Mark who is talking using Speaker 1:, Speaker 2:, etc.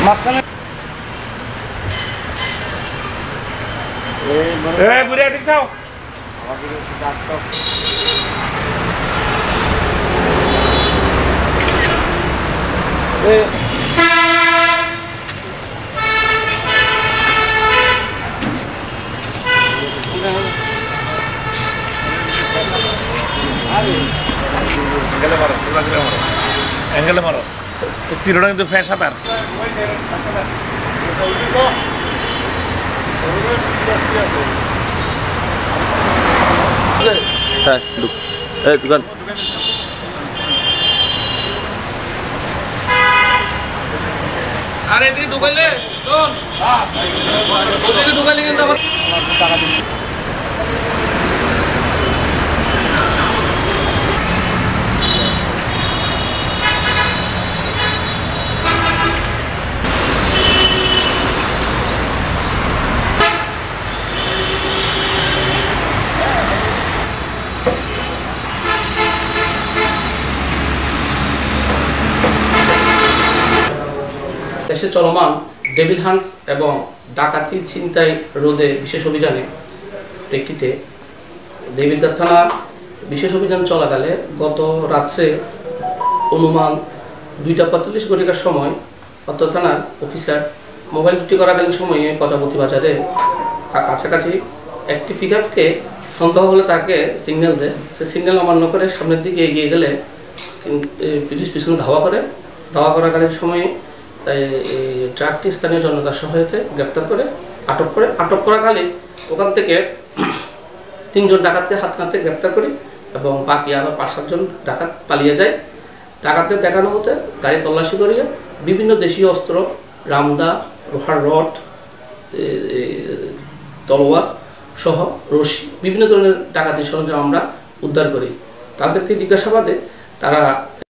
Speaker 1: মাঝখানে বুড়ে ঠিক চাও অ্যাঙ্গেলে মারো তিরোটা কিন্তু ফ্যান সাঁতার
Speaker 2: দোকান
Speaker 1: আরে এটি ঢুকাইলে শোন ওদিকে ঢুকাইলে কিন্তু আবার টাকা দিন
Speaker 3: দেশে চলমান ডেভিল হান্টস এবং ডাকাতি ছিনতাই রোধে বিশেষ অভিযানে প্রেক্ষিতে দেবিদ্বার থানা বিশেষ অভিযান চলাকালে গত রাত্রে অনুমান 2:45 ঘটিকার সময় অত্র থানার অফিসার মোবাইল ডিউটি করাকালীন সময়ে প্রজাপতি বাজারে কাছাকাছি একটি পিকআপকে সন্দেহ হলে তাকে সিগন্যাল দেয়। সে সিগন্যাল অমান্য করে সামনের দিকে এগিয়ে গেলে পুলিশ পিছনে ধাওয়া করাকালীন সময়ে ট্রাকটি স্থানীয় জনতার সহায়তায় গ্রেপ্তার করে আটক করাকালে ওখান থেকে 3 জন ডাকাতকে হাত নাতে গ্রেপ্তার করি এবং বাকি আরও 5-7 জন ডাকাত পালিয়ে যায়। ডাকাতদের দেখানো মতে গাড়ি তল্লাশি করিয়ে বিভিন্ন দেশীয় অস্ত্র, রামদা, লোহার রড, তলোয়ার সহ রশি বিভিন্ন ধরনের ডাকাতি সরঞ্জাম আমরা উদ্ধার করি। তাদেরকে জিজ্ঞাসাবাদে তারা